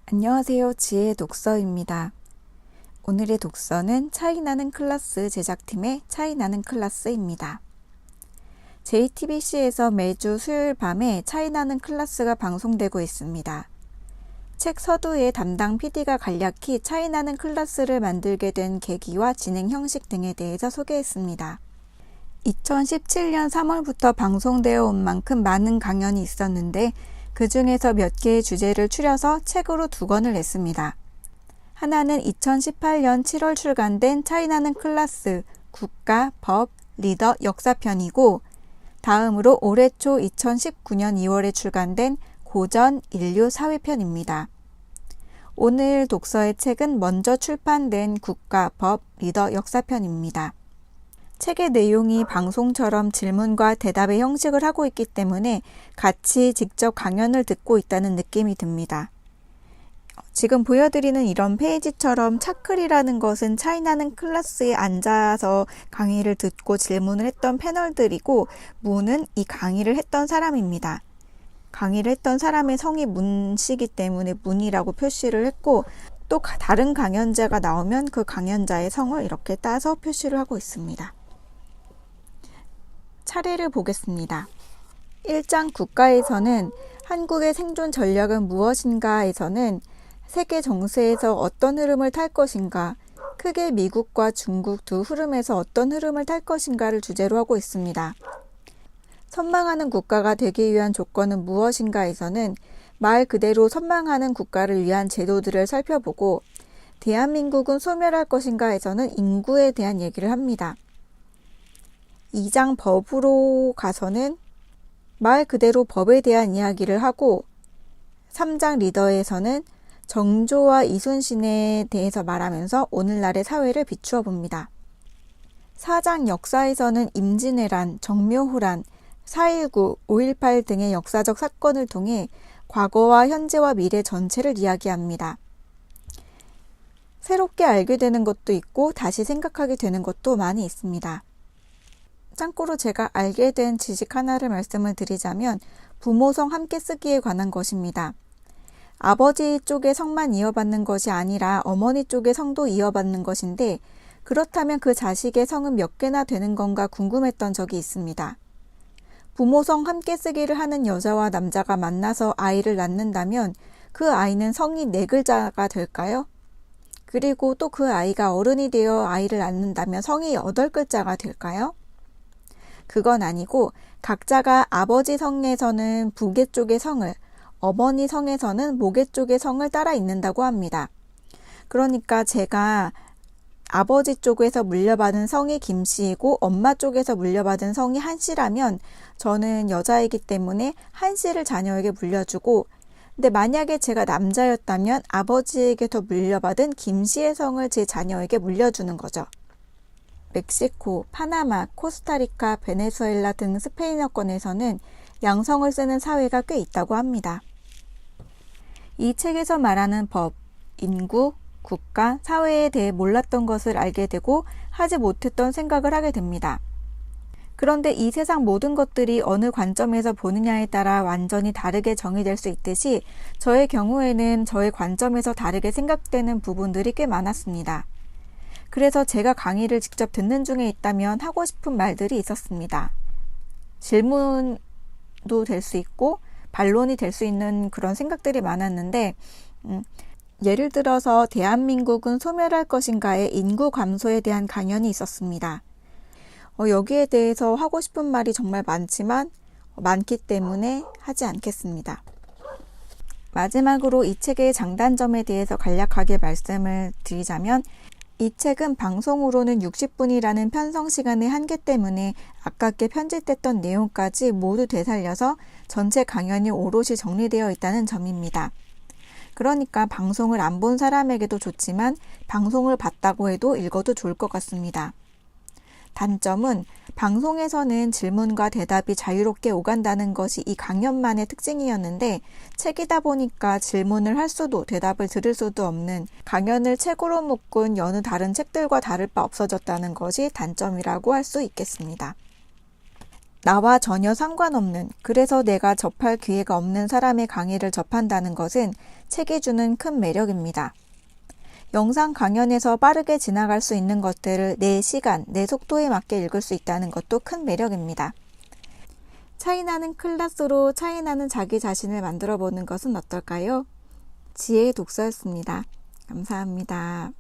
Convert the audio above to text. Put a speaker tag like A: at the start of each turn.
A: 안녕하세요. 지혜의 독서입니다. 오늘의 독서는 차이나는 클라스 제작팀의 차이나는 클라스입니다. JTBC에서 매주 수요일 밤에 차이나는 클라스가 방송되고 있습니다. 책 서두에 담당 PD가 간략히 차이나는 클라스를 만들게 된 계기와 진행 형식 등에 대해서 소개했습니다. 2017년 3월부터 방송되어 온 만큼 많은 강연이 있었는데 그 중에서 몇 개의 주제를 추려서 책으로 2권을 냈습니다. 하나는 2018년 7월 출간된 차이나는 클라스, 국가, 법, 리더, 역사편이고 다음으로 올해 초 2019년 2월에 출간된 고전, 인류, 사회편입니다. 오늘 독서의 책은 먼저 출판된 국가, 법, 리더, 역사편입니다. 책의 내용이 방송처럼 질문과 대답의 형식을 하고 있기 때문에 같이 직접 강연을 듣고 있다는 느낌이 듭니다. 지금 보여드리는 이런 페이지처럼 차클이라는 것은 차이나는 클래스에 앉아서 강의를 듣고 질문을 했던 패널들이고 문은 이 강의를 했던 사람입니다. 강의를 했던 사람의 성이 문씨이기 때문에 문이라고 표시를 했고 또 다른 강연자가 나오면 그 강연자의 성을 이렇게 따서 표시를 하고 있습니다. 차례를 보겠습니다. 1장 국가에서는 한국의 생존 전략은 무엇인가에서는 세계 정세에서 어떤 흐름을 탈 것인가, 크게 미국과 중국 두 흐름에서 어떤 흐름을 탈 것인가를 주제로 하고 있습니다. 선망하는 국가가 되기 위한 조건은 무엇인가에서는 말 그대로 선망하는 국가를 위한 제도들을 살펴보고 대한민국은 소멸할 것인가에서는 인구에 대한 얘기를 합니다. 2장 법으로 가서는 말 그대로 법에 대한 이야기를 하고 3장 리더에서는 정조와 이순신에 대해서 말하면서 오늘날의 사회를 비추어 봅니다. 4장 역사에서는 임진왜란, 정묘호란, 4.19, 5.18 등의 역사적 사건을 통해 과거와 현재와 미래 전체를 이야기합니다. 새롭게 알게 되는 것도 있고 다시 생각하게 되는 것도 많이 있습니다. 참고로 제가 알게 된 지식 하나를 말씀을 드리자면 부모성 함께 쓰기에 관한 것입니다. 아버지 쪽의 성만 이어받는 것이 아니라 어머니 쪽의 성도 이어받는 것인데 그렇다면 그 자식의 성은 몇 개나 되는 건가 궁금했던 적이 있습니다. 부모성 함께 쓰기를 하는 여자와 남자가 만나서 아이를 낳는다면 그 아이는 성이 4글자가 될까요? 그리고 또 그 아이가 어른이 되어 아이를 낳는다면 성이 8글자가 될까요? 그건 아니고 각자가 아버지 성에서는 부계 쪽의 성을, 어머니 성에서는 모계 쪽의 성을 따라 있는다고 합니다. 그러니까 제가 아버지 쪽에서 물려받은 성이 김씨이고 엄마 쪽에서 물려받은 성이 한씨라면 저는 여자이기 때문에 한씨를 자녀에게 물려주고 근데 만약에 제가 남자였다면 아버지에게서 물려받은 김씨의 성을 제 자녀에게 물려주는 거죠. 멕시코, 파나마, 코스타리카, 베네수엘라 등 스페인어권에서는 양성을 쓰는 사회가 꽤 있다고 합니다. 이 책에서 말하는 법, 인구, 국가, 사회에 대해 몰랐던 것을 알게 되고 하지 못했던 생각을 하게 됩니다. 그런데 이 세상 모든 것들이 어느 관점에서 보느냐에 따라 완전히 다르게 정의될 수 있듯이 저의 경우에는 저의 관점에서 다르게 생각되는 부분들이 꽤 많았습니다. 그래서 제가 강의를 직접 듣는 중에 있다면 하고 싶은 말들이 있었습니다. 질문도 될 수 있고 반론이 될 수 있는 그런 생각들이 많았는데 예를 들어서 대한민국은 소멸할 것인가의 인구 감소에 대한 강연이 있었습니다. 여기에 대해서 하고 싶은 말이 정말 많지만 많기 때문에 하지 않겠습니다. 마지막으로 이 책의 장단점에 대해서 간략하게 말씀을 드리자면 이 책은 방송으로는 60분이라는 편성 시간의 한계 때문에 아깝게 편집됐던 내용까지 모두 되살려서 전체 강연이 오롯이 정리되어 있다는 점입니다. 그러니까 방송을 안 본 사람에게도 좋지만 방송을 봤다고 해도 읽어도 좋을 것 같습니다. 단점은 방송에서는 질문과 대답이 자유롭게 오간다는 것이 이 강연만의 특징이었는데 책이다 보니까 질문을 할 수도 대답을 들을 수도 없는 강연을 책으로 묶은 여느 다른 책들과 다를 바 없어졌다는 것이 단점이라고 할 수 있겠습니다. 나와 전혀 상관없는, 그래서 내가 접할 기회가 없는 사람의 강의를 접한다는 것은 책이 주는 큰 매력입니다. 영상 강연에서 빠르게 지나갈 수 있는 것들을 내 시간, 내 속도에 맞게 읽을 수 있다는 것도 큰 매력입니다. 차이나는 클래스로 차이나는 자기 자신을 만들어 보는 것은 어떨까요? 지혜의 독서였습니다. 감사합니다.